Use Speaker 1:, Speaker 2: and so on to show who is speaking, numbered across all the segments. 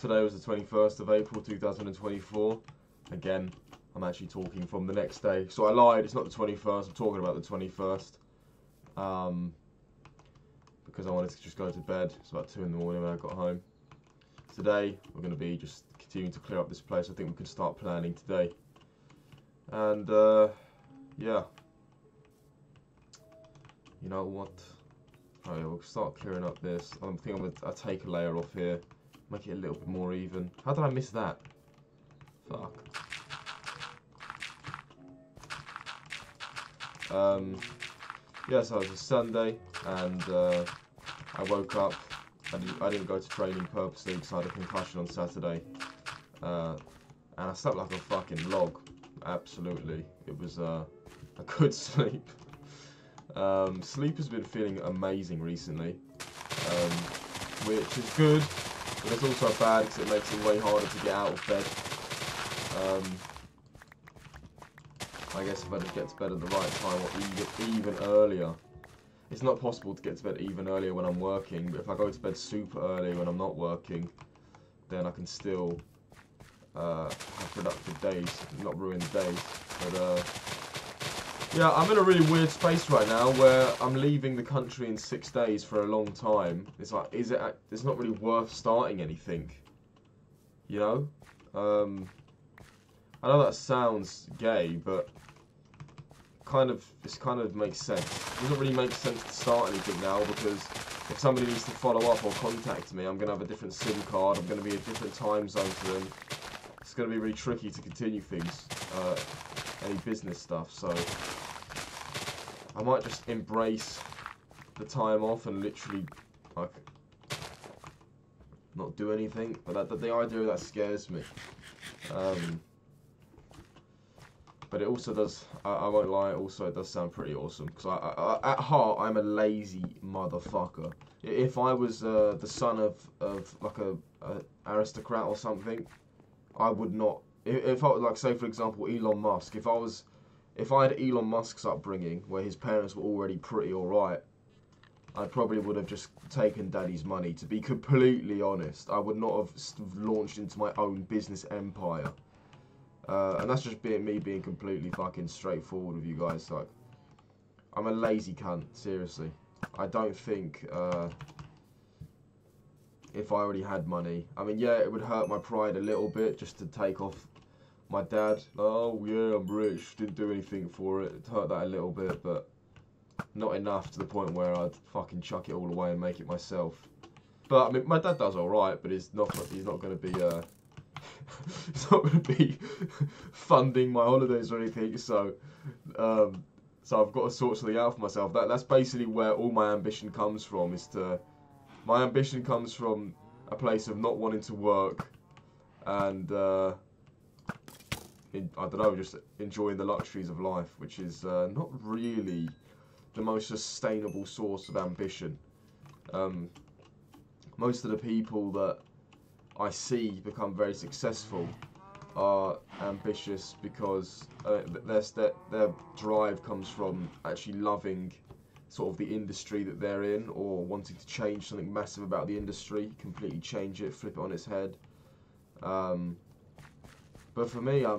Speaker 1: Today was the 21st of April 2024. Again, I'm actually talking from the next day. So I lied, it's not the 21st, I'm talking about the 21st. Because I wanted to just go to bed. It's about 2 in the morning when I got home. Today, we're going to be just continuing to clear up this place. I think we can start planning today. And, yeah. You know what? Oh yeah, we'll start clearing up this. I think I'll take a layer off here. Make it a little bit more even. How did I miss that? Fuck. Yeah, so it was a Sunday, and I woke up. I didn't go to training purposely because I had a concussion on Saturday. And I slept like a fucking log. Absolutely. It was a good sleep. Sleep has been feeling amazing recently, which is good, but it's also bad because it makes it way harder to get out of bed. I guess if I just get to bed at the right time, or even earlier. It's not possible to get to bed even earlier when I'm working, but if I go to bed super early when I'm not working, then I can still have productive days, not ruin the days. But yeah, I'm in a really weird space right now where I'm leaving the country in 6 days for a long time. It's like, it's not really worth starting anything, you know? I know that sounds gay, but this kind of makes sense. It doesn't really make sense to start anything now because if somebody needs to follow up or contact me, I'm going to have a different SIM card, I'm going to be a different time zone to them. It's going to be really tricky to continue things, any business stuff, so I might just embrace the time off and literally, like, not do anything, but the idea of that scares me. But it also does, I won't lie, it does sound pretty awesome. Because at heart, I'm a lazy motherfucker. If I was the son of like a aristocrat or something, I would not. If I was, like, say for example, Elon Musk. If I had Elon Musk's upbringing, where his parents were already pretty alright, I probably would have just taken daddy's money, to be completely honest. I would not have launched into my own business empire. And that's just me being completely fucking straightforward with you guys. Like, I'm a lazy cunt, seriously. I don't think, if I already had money, I mean, yeah, it would hurt my pride a little bit just to take off my dad. Oh yeah, I'm rich, didn't do anything for it. It hurt that a little bit, but not enough to the point where I'd fucking chuck it all away and make it myself. But I mean, my dad does alright, but he's not going to be he's not going to be funding my holidays or anything. So so I've got to sort something out for myself. That's basically where all my ambition comes from. My ambition comes from a place of not wanting to work and I don't know, just enjoying the luxuries of life, which is not really the most sustainable source of ambition. Most of the people that I see become very successful are ambitious because their drive comes from actually loving sort of the industry that they're in, or wanting to change something massive about the industry, completely change it, flip it on its head. But for me, I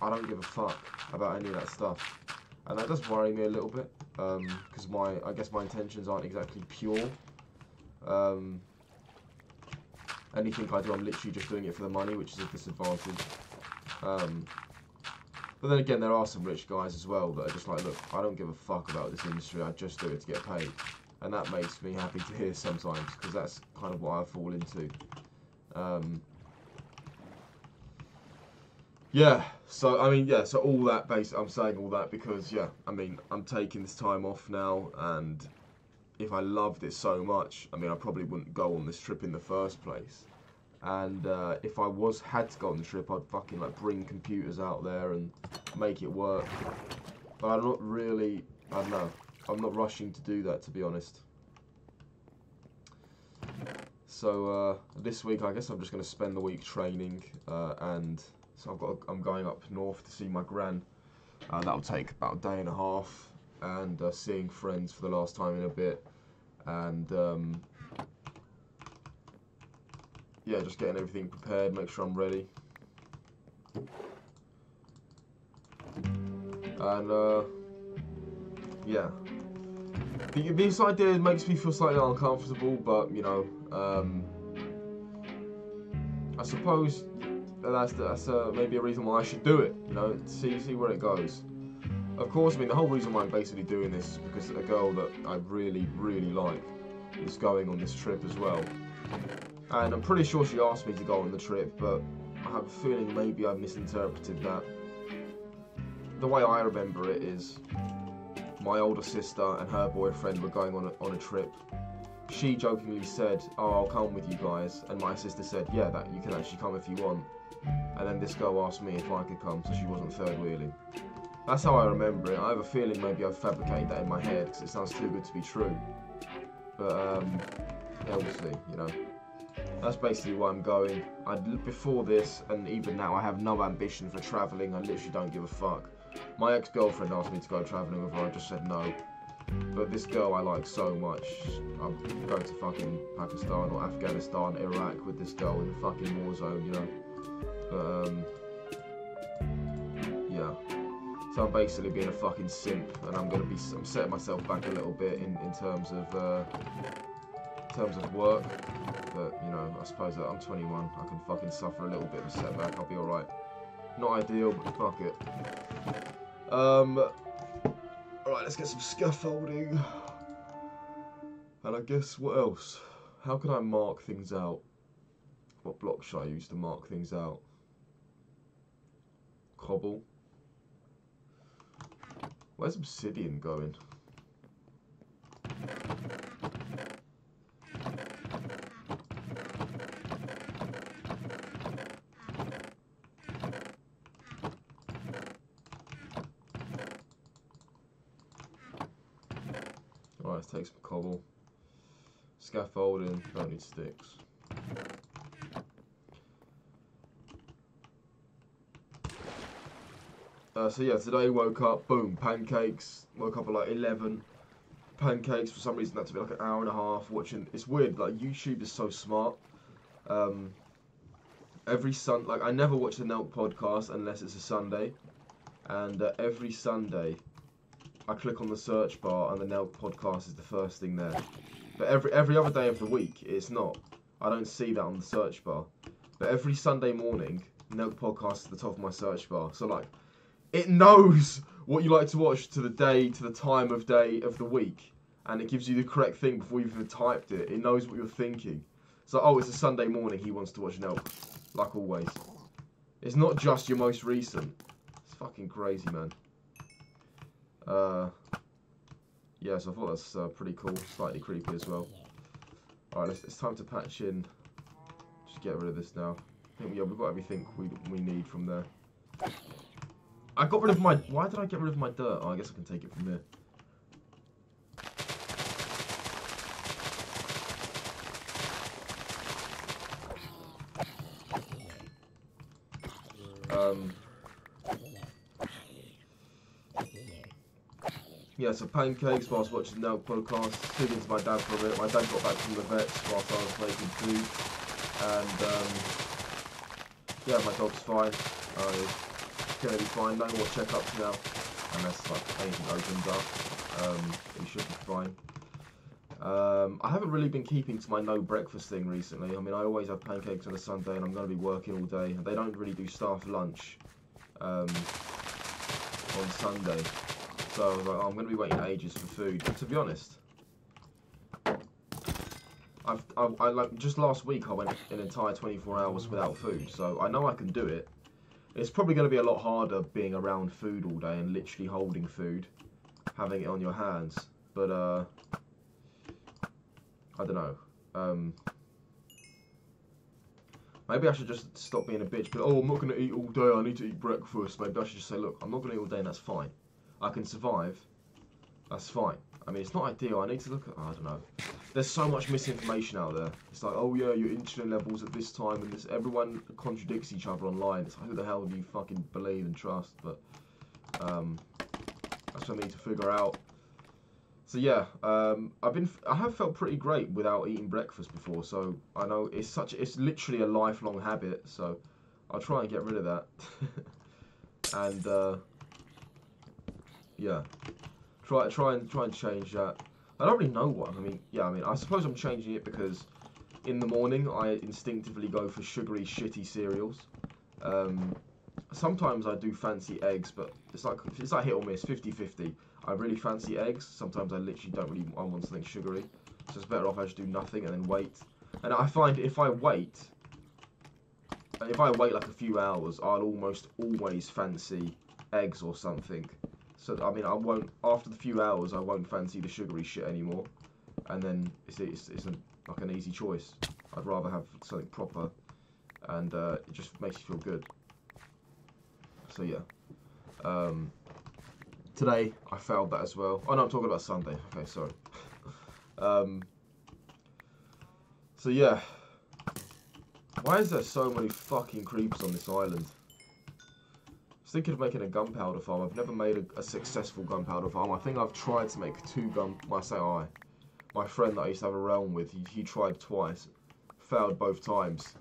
Speaker 1: don't give a fuck about any of that stuff, and that does worry me a little bit, because I guess my intentions aren't exactly pure. Anything I do, I'm literally just doing it for the money, which is a disadvantage. But then again, there are some rich guys as well that are just like, look, I don't give a fuck about this industry, I just do it to get paid. And that makes me happy to hear sometimes, because that's kind of what I fall into. Yeah, so, I mean, yeah, so all that, I'm saying all that because, yeah, I mean, I'm taking this time off now, and if I loved it so much, I mean, I probably wouldn't go on this trip in the first place. And if I had to go on the trip, I'd fucking, like, bring computers out there and make it work. But I'm not really, I don't know, I'm not rushing to do that, to be honest. So this week, I guess I'm just going to spend the week training, and so I'm going up north to see my gran. That'll take about a day and a half, and seeing friends for the last time in a bit, and yeah, just getting everything prepared, make sure I'm ready. And yeah, this idea makes me feel slightly uncomfortable, but you know, I suppose that's maybe a reason why I should do it. You know, see where it goes. Of course, I mean the whole reason why I'm basically doing this is because a girl that I really like is going on this trip as well, and I'm pretty sure she asked me to go on the trip, but I have a feeling maybe I've misinterpreted that. The way I remember it is my older sister and her boyfriend were going on a trip. She jokingly said, "Oh, I'll come with you guys," and my sister said, "Yeah, that you can actually come if you want." And then this girl asked me if I could come, so she wasn't third wheeling. That's how I remember it. I have a feeling maybe I've fabricated that in my head because it sounds too good to be true. But yeah, we'll see. You know, that's basically why I'm going. Before this and even now, I have no ambition for travelling. I literally don't give a fuck. My ex-girlfriend asked me to go travelling with her. I just said no. But this girl I like so much. I'll go to fucking Pakistan or Afghanistan, Iraq with this girl in a fucking war zone, you know. But yeah. So I'm basically being a fucking simp, and I'm setting myself back a little bit in terms of work. But you know, I suppose that I'm 21. I can fucking suffer a little bit of a setback. I'll be all right. Not ideal, but fuck it. Alright, let's get some scaffolding. And I guess, what else? How can I mark things out? What block should I use to mark things out? Cobble. Where's obsidian going? Alright, let's take some cobble. Scaffolding, don't need sticks. So yeah, today woke up, boom, pancakes. Woke up at like 11. Pancakes, for some reason that took me like an hour and a half watching. It's weird, like YouTube is so smart. Every like I never watch the Nelk podcast unless it's a Sunday. And every Sunday I click on the search bar and the Nelk podcast is the first thing there. But every other day of the week, it's not. I don't see that on the search bar. But every Sunday morning, Nelk podcast is at the top of my search bar. So like, it knows what you like to watch to the day, to the time of day of the week. And it gives you the correct thing before you've even typed it. It knows what you're thinking. So, oh, it's a Sunday morning, he wants to watch Nelk. Like always. It's not just your most recent. It's fucking crazy, man. Yeah, so I thought that's pretty cool. Slightly creepy as well. Alright, it's time to patch in. Just get rid of this now. I think, yeah, we've got everything we need from there. I got rid of my... Why did I get rid of my dirt? Oh, I guess I can take it from here. Yeah, so pancakes whilst watching the Nelk podcast, speaking to my dad for a bit. My dad got back from the vets whilst I was making food. And yeah, my dog's fine. He's gonna be fine, no more checkups now. Unless like anything opens up. He should be fine. I haven't really been keeping to my no breakfast thing recently. I mean, I always have pancakes on a Sunday and I'm going to be working all day. They don't really do staff lunch on Sunday. So I was like, oh, I'm going to be waiting ages for food. But to be honest, I like just last week I went an entire 24 hours without food. So I know I can do it. It's probably going to be a lot harder being around food all day and literally holding food, having it on your hands. But I don't know. Maybe I should just stop being a bitch. But oh, I'm not going to eat all day. I need to eat breakfast. Maybe I should just say, look, I'm not going to eat all day, and that's fine. I can survive. That's fine. I mean, it's not ideal. I need to look at. I don't know. There's so much misinformation out there. It's like, oh yeah, your insulin levels at this time, and this. Everyone contradicts each other online. It's like, who the hell do you fucking believe and trust? But that's what I need to figure out. So yeah, I have felt pretty great without eating breakfast before. So I know it's literally a lifelong habit. So I'll try and get rid of that. And yeah, try and change that. I don't really know what. I mean, yeah, I mean, I suppose I'm changing it because in the morning I instinctively go for sugary, shitty cereals. Sometimes I do fancy eggs, but it's like hit or miss, 50-50. I really fancy eggs. Sometimes I literally don't really. I want something sugary, so it's better off I just do nothing and then wait. And I find if I wait like a few hours, I'll almost always fancy eggs or something. So I mean, I won't after the few hours. I won't fancy the sugary shit anymore, and then it's like an easy choice. I'd rather have something proper, and it just makes you feel good. So yeah, today I failed that as well. Oh no, I'm talking about Sunday. Okay, sorry. So yeah, why is there so many fucking creeps on this island? I was thinking of making a gunpowder farm. I've never made a successful gunpowder farm. I think I've tried to make well, I say my friend that I used to have a realm with, he tried twice, failed both times,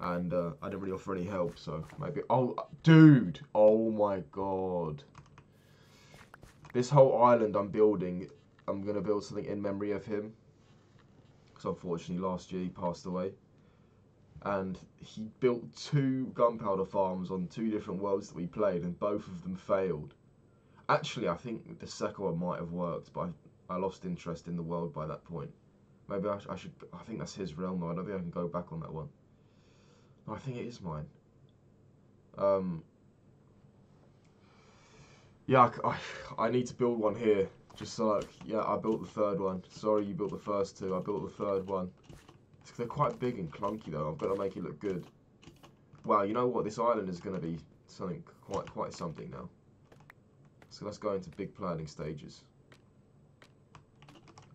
Speaker 1: and I didn't really offer any help, so maybe... Oh, dude! Oh my god. This whole island I'm building, I'm going to build something in memory of him, because unfortunately last year he passed away. And he built 2 gunpowder farms on 2 different worlds that we played, and both of them failed. Actually, I think the second one might have worked, but I lost interest in the world by that point. Maybe I should... I think that's his realm though. I don't think I can go back on that one. No, I think it is mine. Yeah, I need to build one here. Just so like, yeah, I built the 3rd one. Sorry you built the first 2. I built the 3rd one. They're quite big and clunky though. I've got to make it look good. Wow, you know what? This island is going to be something quite something now. So let's go into big planning stages.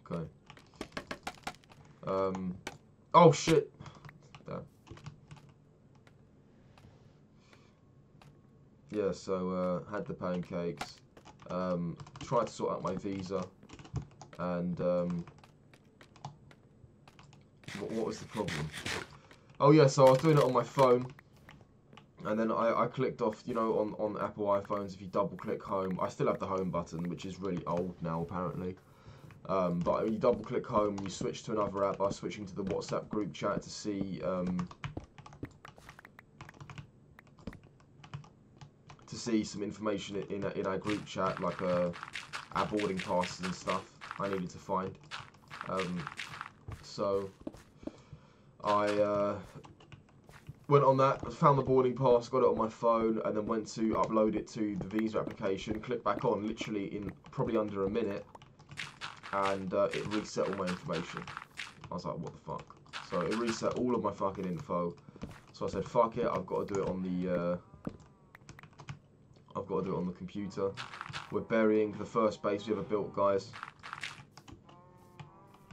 Speaker 1: Okay. Oh shit. Damn. Yeah, so had the pancakes. Tried to sort out my visa, and what was the problem? Oh yeah, so I was doing it on my phone, and then I clicked off, you know, on Apple iPhones, if you double click home, I still have the home button, which is really old now apparently. But when you double click home, you switch to another app. I was switching to the WhatsApp group chat to see some information in our group chat, like our boarding passes and stuff I needed to find. So I went on that, found the boarding pass, got it on my phone, and then went to upload it to the visa application. Clicked back on, literally in probably under a minute, and it reset all my information. I was like, what the fuck? So it reset all of my fucking info. So I said, fuck it, I've got to do it on the computer. We're burying the first base we ever built, guys.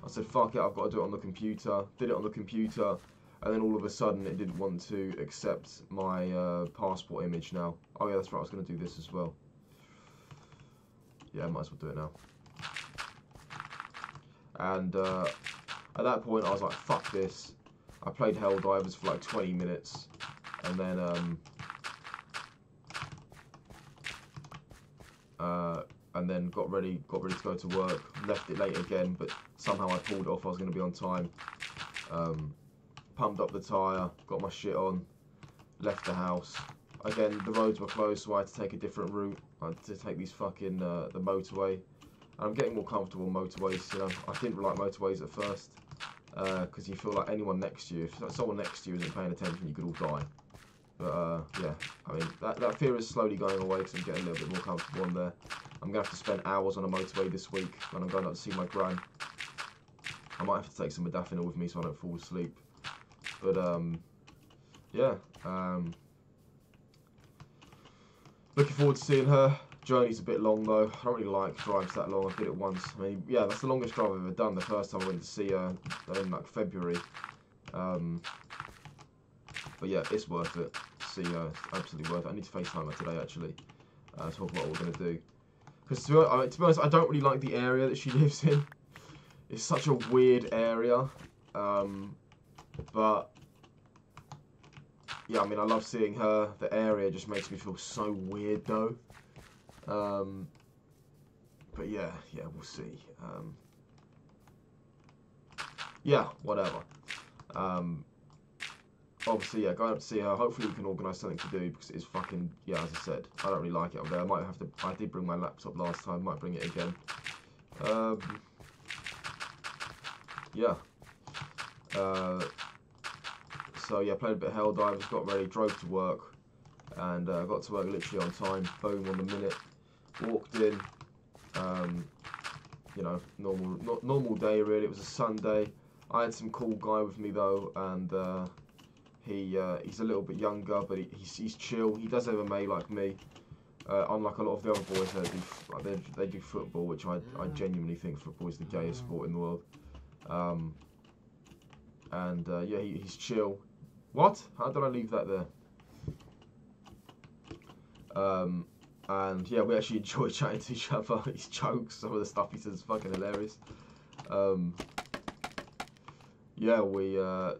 Speaker 1: I said, fuck it, I've got to do it on the computer. Did it on the computer, and then all of a sudden it didn't want to accept my passport image now. Oh yeah, that's right, I was going to do this as well. Yeah, I might as well do it now. And at that point I was like, fuck this. I played Helldivers for like 20 minutes, and then got ready to go to work. Left it late again, but somehow I pulled it off. I was going to be on time. Pumped up the tyre, got my shit on, left the house. Again, the roads were closed, so I had to take a different route. I had to take these fucking the motorway. And I'm getting more comfortable on motorways. You know, I didn't really like motorways at first because you feel like anyone next to you, if someone next to you isn't paying attention, you could all die. But yeah, I mean, that fear is slowly going away because I'm getting a little bit more comfortable on there. I'm going to have to spend hours on a motorway this week when I'm going up to see my gran. I might have to take some modafinil with me so I don't fall asleep. But yeah, looking forward to seeing her. Journey's a bit long though. I don't really like drives that long. I did it once. I mean, yeah, that's the longest drive I've ever done. The first time I went to see her in like February. But yeah, it's worth it. See her, it's absolutely worth it. I need to FaceTime her today actually. Talk about what we're gonna do. Because to be honest, I don't really like the area that she lives in. It's such a weird area. But yeah, I mean, I love seeing her. The area just makes me feel so weird, though. But yeah, we'll see. Yeah, whatever. Obviously, yeah, going up to see her. Hopefully, we can organise something to do because it's fucking, yeah, as I said, I don't really like it up there. I might have to. I did bring my laptop last time. Might bring it again. Yeah. So yeah, played a bit of Helldivers, got ready, drove to work, and got to work literally on time. Boom, on the minute. Walked in. You know, normal day really. It was a Sunday. I had some cool guy with me though, and he's a little bit younger, but he's chill. He does MMA like me. Unlike a lot of the other boys they do football, which I genuinely think football is the gayest sport in the world. Yeah, he's chill. What? How did I leave that there? And yeah, we actually enjoy chatting to each other. His jokes, some of the stuff he says is fucking hilarious. Yeah, we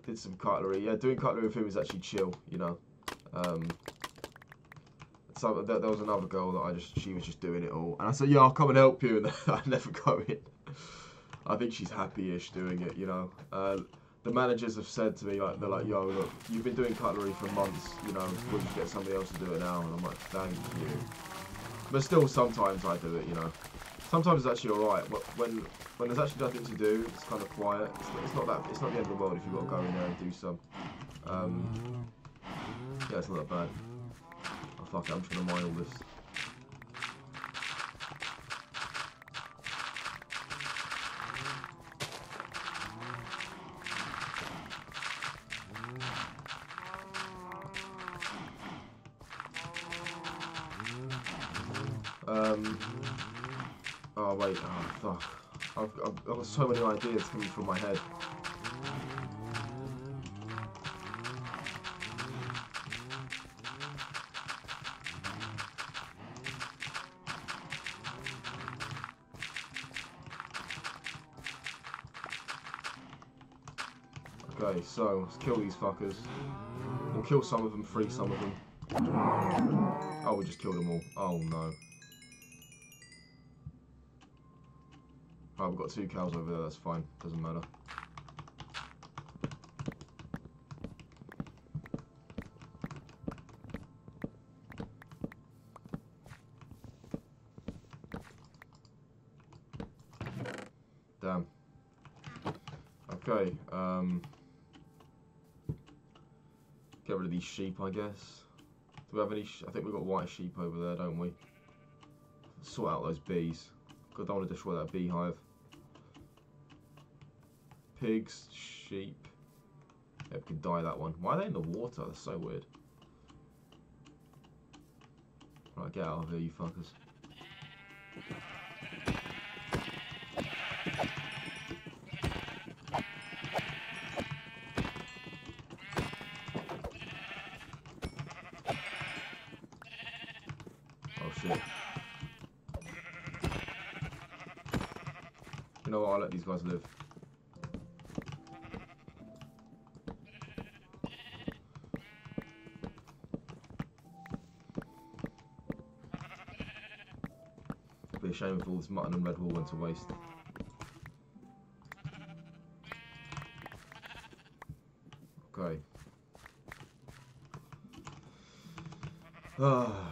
Speaker 1: did some cutlery. Yeah, doing cutlery with him is actually chill, you know. So there was another girl that she was just doing it all, and I said, yeah, I'll come and help you, and I never go in. I think she's happy-ish doing it, you know. The managers have said to me, like, they're like, yo, look, you've been doing cutlery for months, you know, we'll just get somebody else to do it now, and I'm like, thank you. But still, sometimes I do it, you know. Sometimes it's actually alright. When there's actually nothing to do, it's kind of quiet. It's not the end of the world if you've got to go in there and do some. Yeah, it's not that bad. Oh fuck it, I'm just gonna mine all this. Oh wait, oh fuck. I've got so many ideas coming from my head. Okay, so let's kill these fuckers. We'll kill some of them, free some of them. Oh, we just killed them all. Oh no. Right, we've got 2 cows over there, that's fine. Doesn't matter. Damn. Okay, get rid of these sheep, I guess. Do we have any? I think we've got white sheep over there, don't we? Sort out those bees. I don't want to destroy that beehive. Pigs, sheep. Yep, we can dye that one. Why are they in the water? That's so weird. Right, get out of here, you fuckers. Oh shit. You know what, I'll let these guys live. It'd be a shame if all this mutton and red wool went to waste. Okay.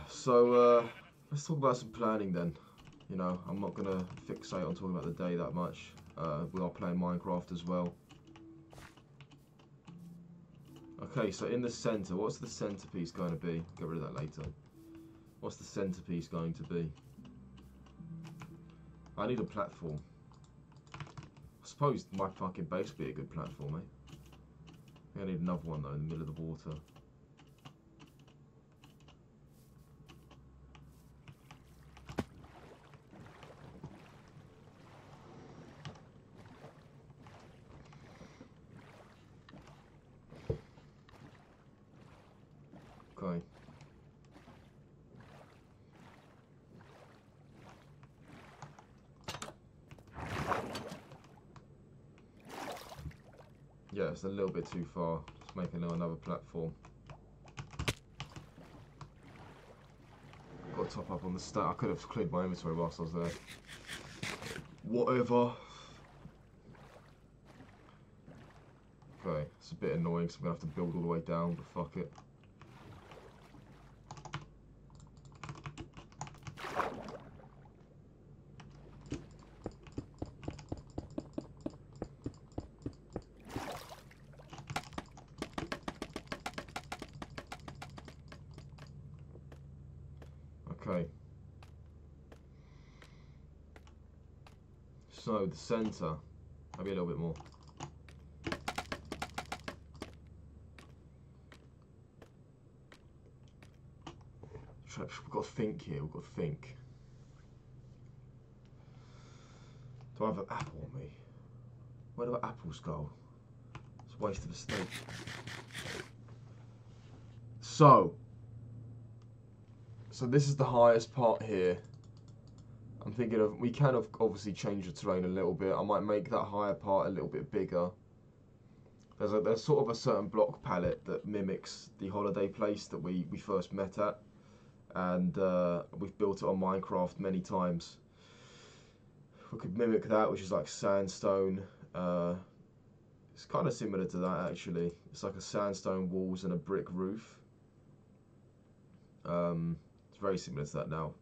Speaker 1: So let's talk about some planning then. You know, I'm not gonna fixate on talking about the day that much. We are playing Minecraft as well. Okay, so in the center, what's the centerpiece going to be? Get rid of that later. What's the centerpiece going to be? I need a platform. I suppose my fucking base would be a good platform, eh? I think I need another one though in the middle of the water. Okay. it's a little bit too far. Let's make another platform. Got to top up on the stat. I could have cleared my inventory whilst I was there. Whatever. Okay, it's a bit annoying, so I'm going to have to build all the way down, but fuck it. Okay. So, the centre, maybe a little bit more. We've got to think here, we've got to think. Do I have an apple on me? Where do apples go? It's a waste of a steak. So this is the highest part here. I'm thinking of, we can obviously change the terrain a little bit. I might make that higher part a little bit bigger. There's sort of a certain block palette that mimics the holiday place that we first met at. And we've built it on Minecraft many times. We could mimic that, which is like sandstone. It's kind of similar to that actually. It's like a sandstone walls and a brick roof. It's very similar to that now.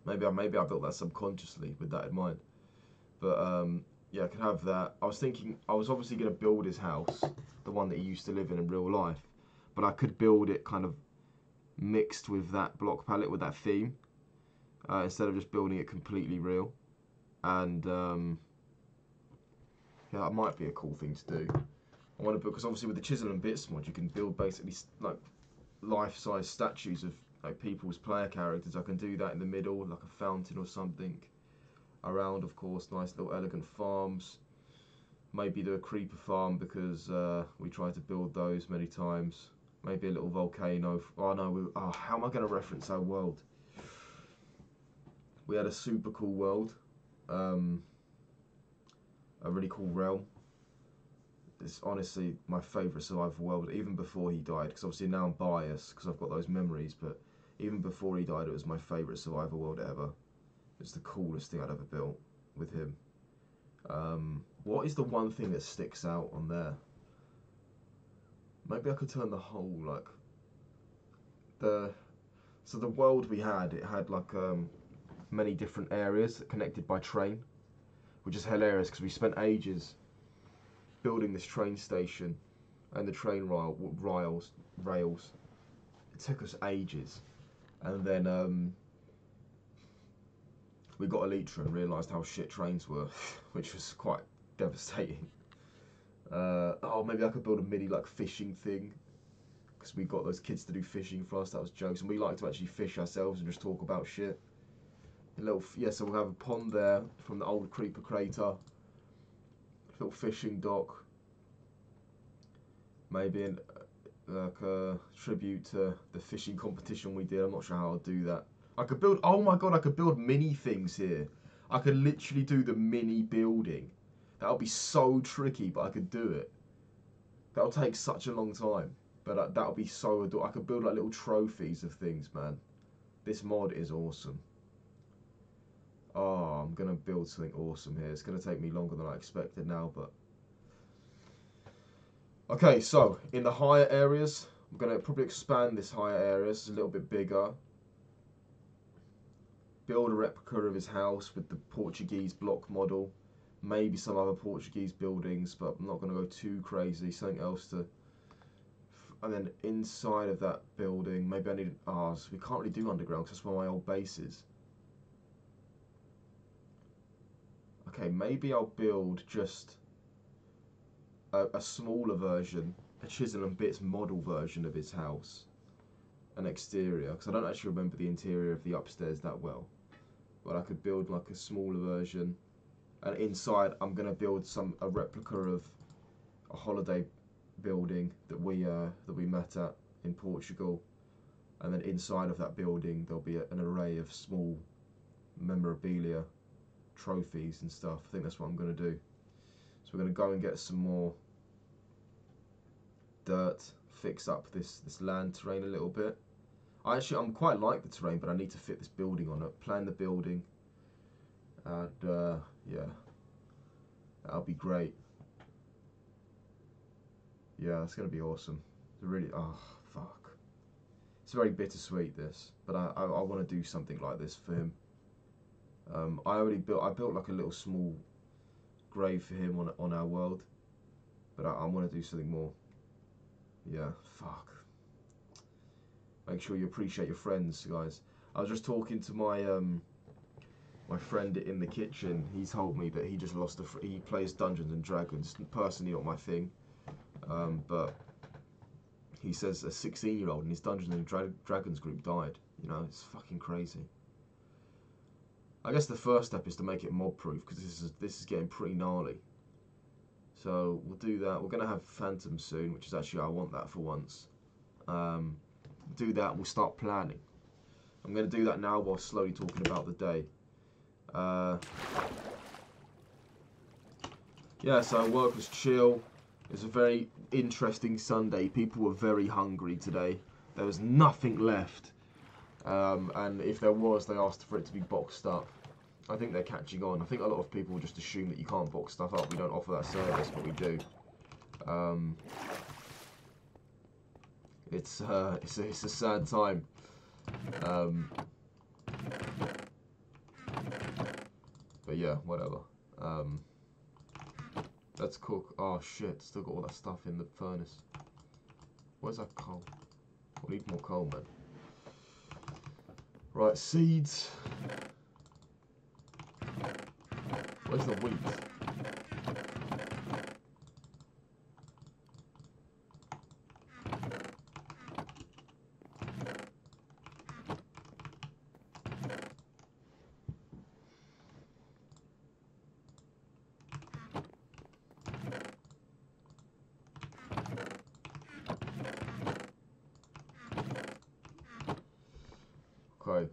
Speaker 1: Maybe I built that subconsciously with that in mind. But yeah, I could have that. I was thinking, I was obviously going to build his house, the one that he used to live in real life. But I could build it kind of mixed with that block palette, with that theme, instead of just building it completely real. And yeah, that might be a cool thing to do. I want to build, because obviously with the chisel and bits mod, you can build basically like life-size statues of like people's player characters. I can do that in the middle, like a fountain or something. Around, of course, nice little elegant farms. Maybe do a creeper farm, because we tried to build those many times. Maybe a little volcano. Oh no, how am I going to reference our world? We had a super cool world. A really cool realm. It's honestly my favourite survival world, even before he died. Because obviously now I'm biased, because I've got those memories. But even before he died, it was my favourite survival world ever. It's the coolest thing I'd ever built with him. What is the one thing that sticks out on there? Maybe I could turn the whole, like, so the world we had, it had like many different areas connected by train, which is hilarious because we spent ages building this train station and the train rails. It took us ages, and then we got Elytra and realised how shit trains were, which was quite devastating. Oh, maybe I could build a mini like fishing thing, because we got those kids to do fishing for us. That was jokes, and we like to actually fish ourselves and just talk about shit. A little, yeah. So we'll have a pond there from the old creeper crater. A little fishing dock. Maybe like a tribute to the fishing competition we did. I'm not sure how I'll do that. I could build. Oh my god, I could build mini things here. I could literally do the mini building. That would be so tricky, but I could do it. That'll take such a long time, but that'll be so adorable. I could build like little trophies of things, man. This mod is awesome. Oh, I'm gonna build something awesome here. It's gonna take me longer than I expected now, but okay. So in the higher areas, I'm gonna probably expand this higher areas a little bit bigger. Build a replica of his house with the Portuguese block model. Maybe some other Portuguese buildings, but I'm not going to go too crazy. Something else to... And then inside of that building, maybe I need... so we can't really do underground because that's where my old base is. Okay, maybe I'll build just a smaller version, a chisel and bits model version of his house. An exterior, because I don't actually remember the interior of the upstairs that well. But I could build like a smaller version. And inside, I'm gonna build a replica of a holiday building that we met at in Portugal, and then inside of that building there'll be an array of small memorabilia, trophies and stuff. I think that's what I'm gonna do. So we're gonna go and get some more dirt, fix up this land terrain a little bit. I'm quite like the terrain, but I need to fit this building on it. Plan the building, and yeah, that'll be great. Yeah, it's gonna be awesome. It's really, oh fuck. It's very bittersweet this, but I want to do something like this for him. I built like a little small grave for him on our world, but I want to do something more. Yeah, fuck. Make sure you appreciate your friends, guys. I was just talking to my my friend in the kitchen. He told me that he just lost he plays Dungeons and Dragons. Personally, not my thing, but he says a 16-year-old in his Dungeons and Dragons group died. You know, it's fucking crazy. I guess the first step is to make it mob proof, because this is getting pretty gnarly. So we'll do that. We're gonna have Phantom soon, which is actually, I want that for once. Do that. We'll start planning. I'm gonna do that now while slowly talking about the day. Yeah, so work was chill. It was a very interesting Sunday. People were very hungry today. There was nothing left. And if there was, they asked for it to be boxed up. I think they're catching on. I think a lot of people just assume that you can't box stuff up. We don't offer that service, but we do. It's a sad time. But yeah, whatever. Let's cook. Oh shit! Still got all that stuff in the furnace. Where's that coal? We need more coal, man. Right, seeds. Where's the wheat? Okay.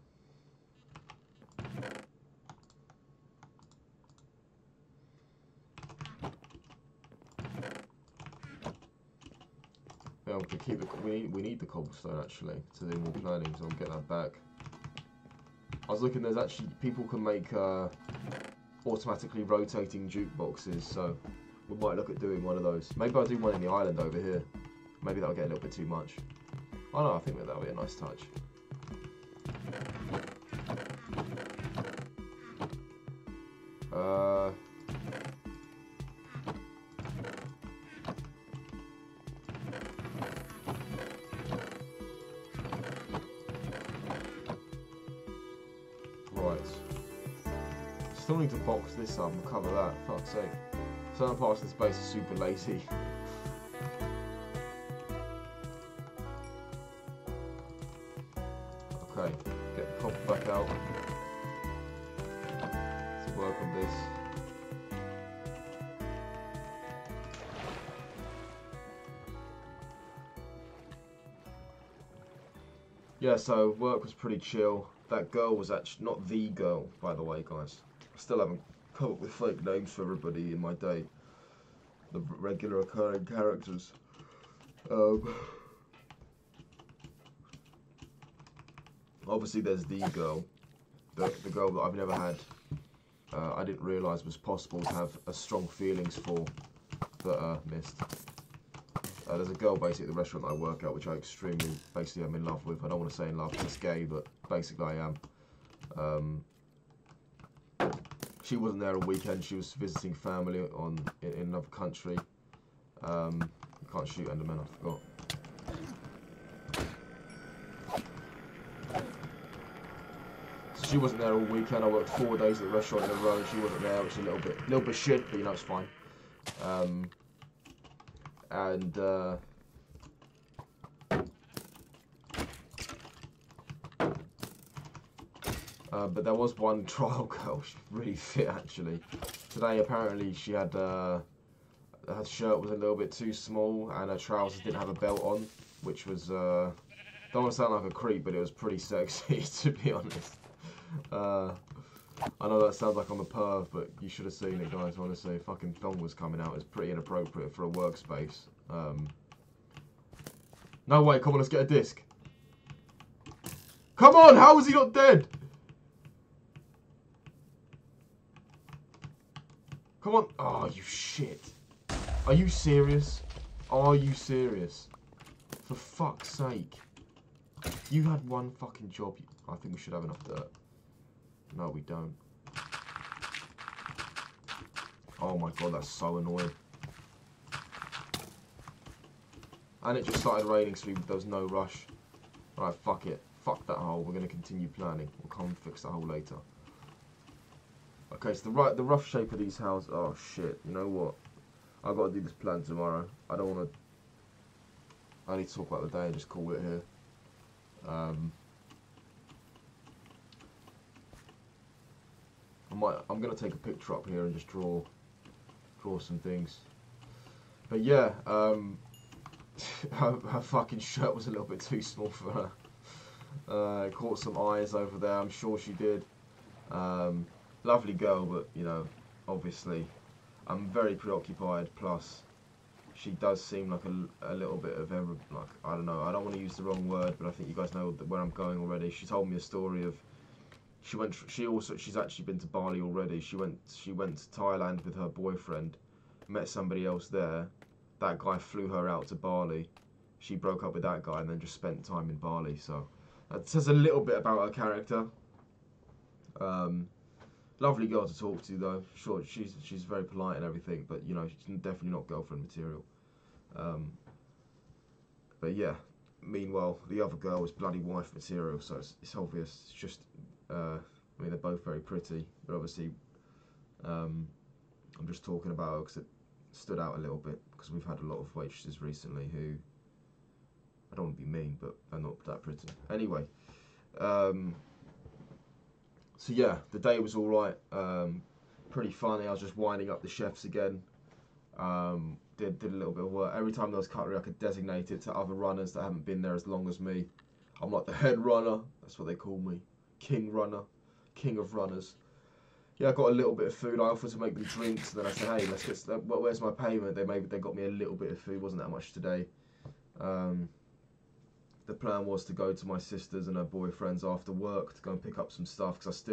Speaker 1: Yeah, to keep the we need the cobblestone actually to do more planning, so I'll get that back. I was looking. There's actually people can make automatically rotating jukeboxes, so we might look at doing one of those. Maybe I'll do one in the island over here. Maybe that'll get a little bit too much. Oh no, I think that'll be a nice touch. Right. Still need to box this up and cover that. Fuck's sake. Certain parts of this base are super lazy. Okay, get the copper back out. Let's work on this. Yeah, so work was pretty chill. That girl was actually not the girl, by the way, guys. I still haven't come up with fake names for everybody in my day. The regular occurring characters. Obviously, there's the girl. The girl that I've never had. I didn't realise was possible to have strong feelings for, but missed. There's a girl basically at the restaurant that I work at, which I basically am in love with. I don't want to say in love, it's gay, but basically I am. She wasn't there all weekend. She was visiting family in another country. You can't shoot Endermen, I forgot. So she wasn't there all weekend. I worked 4 days at the restaurant in a row, and she wasn't there, which is a little bit shit, but you know it's fine. But there was one trial girl, she's really fit actually. Today apparently she had, her shirt was a little bit too small and her trousers didn't have a belt on, which was, don't want to sound like a creep, but it was pretty sexy to be honest. I know that sounds like I'm a perv, but you should have seen it, guys, honestly. Fucking thong was coming out. It's pretty inappropriate for a workspace. No way, come on, let's get a disc. Come on, how is he not dead? Come on. Oh, you shit. Are you serious? Are you serious? For fuck's sake. You had one fucking job. I think we should have enough dirt. No, we don't. Oh my god, that's so annoying. And it just started raining, so there was no rush. Alright, fuck it. Fuck that hole. We're going to continue planning. We'll come and fix that hole later. Okay, so the rough shape of these houses... Oh, shit. You know what? I've got to do this plan tomorrow. I don't want to... I need to talk about the day and just call it here. I'm going to take a picture up here and just draw some things. But yeah, her fucking shirt was a little bit too small for her. Caught some eyes over there, I'm sure she did. Lovely girl, but you know, obviously I'm very preoccupied, plus she does seem like a little bit of like, I don't know, I don't want to use the wrong word, but I think you guys know where I'm going already. She told me a story of she's actually been to Bali already. She went to Thailand with her boyfriend, met somebody else there. That guy flew her out to Bali. She broke up with that guy and then just spent time in Bali. So that says a little bit about her character. Lovely girl to talk to though. Sure, she's very polite and everything, but you know, she's definitely not girlfriend material. But yeah, meanwhile the other girl was bloody wife material. So it's obvious. It's just I mean, they're both very pretty, but obviously I'm just talking about her because it stood out a little bit, because we've had a lot of waitresses recently who, I don't want to be mean, but they're not that pretty. Anyway, so yeah, the day was alright, pretty funny. I was just winding up the chefs again, did a little bit of work. Every time there was cutlery I could designate it to other runners that haven't been there as long as me. I'm like the head runner, that's what they call me. King runner, king of runners. Yeah, I got a little bit of food. I offered to make them drinks, and then I said, "Hey, let's get. Where's my payment?" They got me a little bit of food. Wasn't that much today. The plan was to go to my sister's and her boyfriend's after work to go and pick up some stuff, because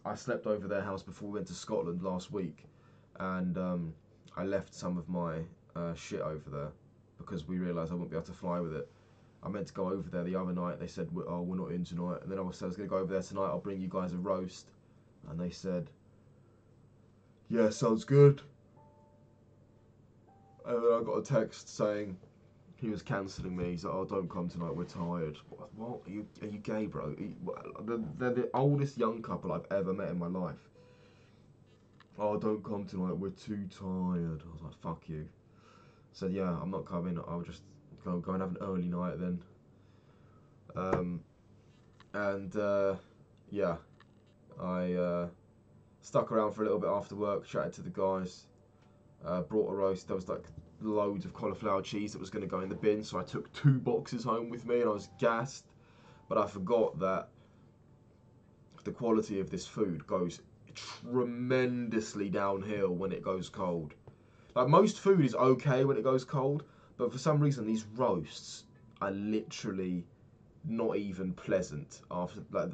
Speaker 1: I slept over their house before we went to Scotland last week, and I left some of my shit over there because we realised I wouldn't be able to fly with it. I meant to go over there the other night. They said, "Oh, we're not in tonight," and then I said I was going to go over there tonight. I'll bring you guys a roast. And they said, "Yeah, sounds good." And then I got a text saying he was cancelling me. He's like, "Oh, don't come tonight, we're tired." What? Are you gay, bro? They're the oldest young couple I've ever met in my life. "Oh, don't come tonight, we're too tired." I was like, "Fuck you." I said, "Yeah, I'm not coming. I'll just go and have an early night then." Yeah. I stuck around for a little bit after work, chatted to the guys, brought a roast. There was like loads of cauliflower cheese that was going to go in the bin, so I took 2 boxes home with me and I was gassed. But I forgot that the quality of this food goes tremendously downhill when it goes cold. Like, most food is okay when it goes cold, but for some reason these roasts are literally not even pleasant after. Like,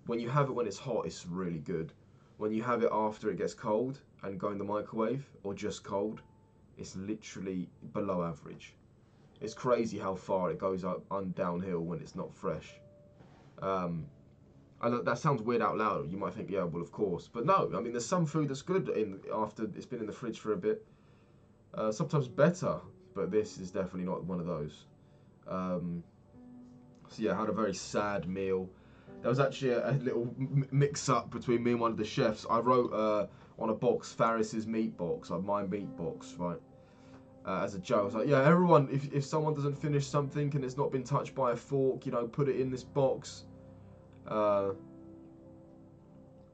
Speaker 1: when you have it when it's hot, it's really good. When you have it after it gets cold and go in the microwave, or just cold, it's literally below average. It's crazy how far it goes up and downhill when it's not fresh. That sounds weird out loud. You might think, yeah, well, of course. But no, I mean, there's some food that's good after it's been in the fridge for a bit. Sometimes better, but this is definitely not one of those. So yeah, I had a very sad meal. There was actually a little mix-up between me and one of the chefs. I wrote on a box, Faris's meat box, like my meat box, right? As a joke, I was like, yeah, everyone, if someone doesn't finish something and it's not been touched by a fork, you know, put it in this box.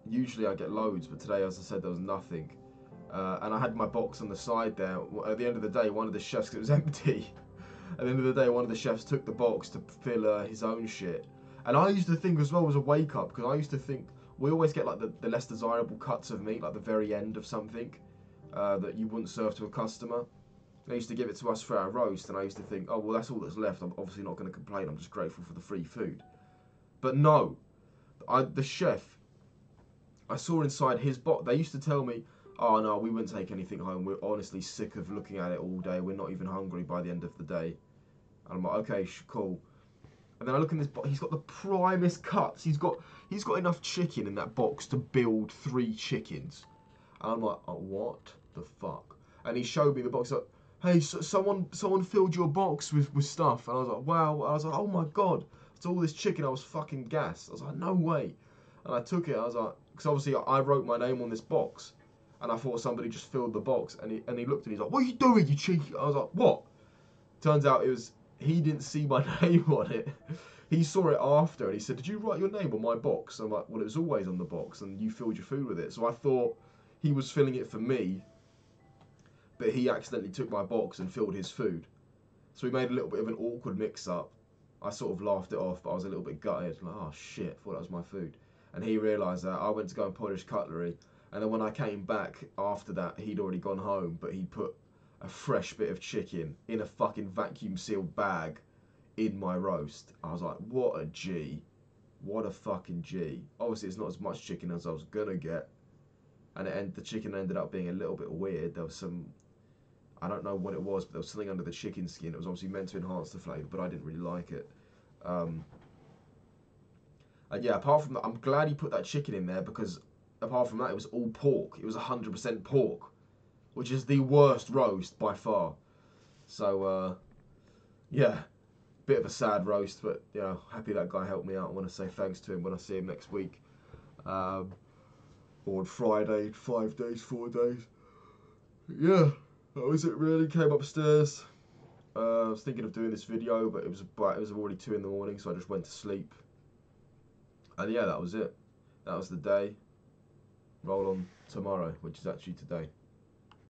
Speaker 1: Usually I get loads, but today, as I said, there was nothing. And I had my box on the side there. At the end of the day, one of the chefs, 'cause it was empty. At the end of the day, one of the chefs took the box to fill his own shit. And I used to think as well as a wake up, because I used to think we always get like the less desirable cuts of meat, like the very end of something that you wouldn't serve to a customer. They used to give it to us for our roast, and I used to think, oh, well, that's all that's left. I'm obviously not going to complain. I'm just grateful for the free food. But no, the chef, I saw inside his box. They used to tell me, oh, no, we wouldn't take anything home. We're honestly sick of looking at it all day. We're not even hungry by the end of the day. And I'm like, okay, cool. And then I look in this box. He's got the primest cuts. He's got enough chicken in that box to build 3 chickens. And I'm like, oh, what the fuck? And he showed me the box. Like, hey, someone filled your box with stuff. And I was like, wow. I was like, oh my god, it's all this chicken. I was fucking gassed. I was like, no way. And I took it. I was like, because obviously I wrote my name on this box, and I thought somebody just filled the box. And he looked at me. He's like, what are you doing, you cheeky? I was like, what? Turns out he didn't see my name on it. He saw it after, and he said, did you write your name on my box? I'm like, well, it was always on the box, and you filled your food with it. So I thought he was filling it for me, but he accidentally took my box and filled his food. So we made a little bit of an awkward mix-up. I sort of laughed it off, but I was a little bit gutted. Like, oh shit, I thought that was my food. And he realised that. I went to go and polish cutlery, and then when I came back after that, he'd already gone home, but he put a fresh bit of chicken in a fucking vacuum-sealed bag in my roast. I was like, what a G. What a fucking G. Obviously, it's not as much chicken as I was gonna get, and the chicken ended up being a little bit weird. There was some, I don't know what it was, but there was something under the chicken skin. It was obviously meant to enhance the flavour, but I didn't really like it. And yeah, apart from that, I'm glad he put that chicken in there, because apart from that, it was all pork. It was 100% pork, which is the worst roast by far. So, yeah, bit of a sad roast, but you know, happy that guy helped me out. I want to say thanks to him when I see him next week. Or on Friday, 5 days, 4 days. Yeah, that was it really. Came upstairs. I was thinking of doing this video, but it was already 2 in the morning, so I just went to sleep. And yeah, that was it. That was the day. Roll on tomorrow, which is actually today.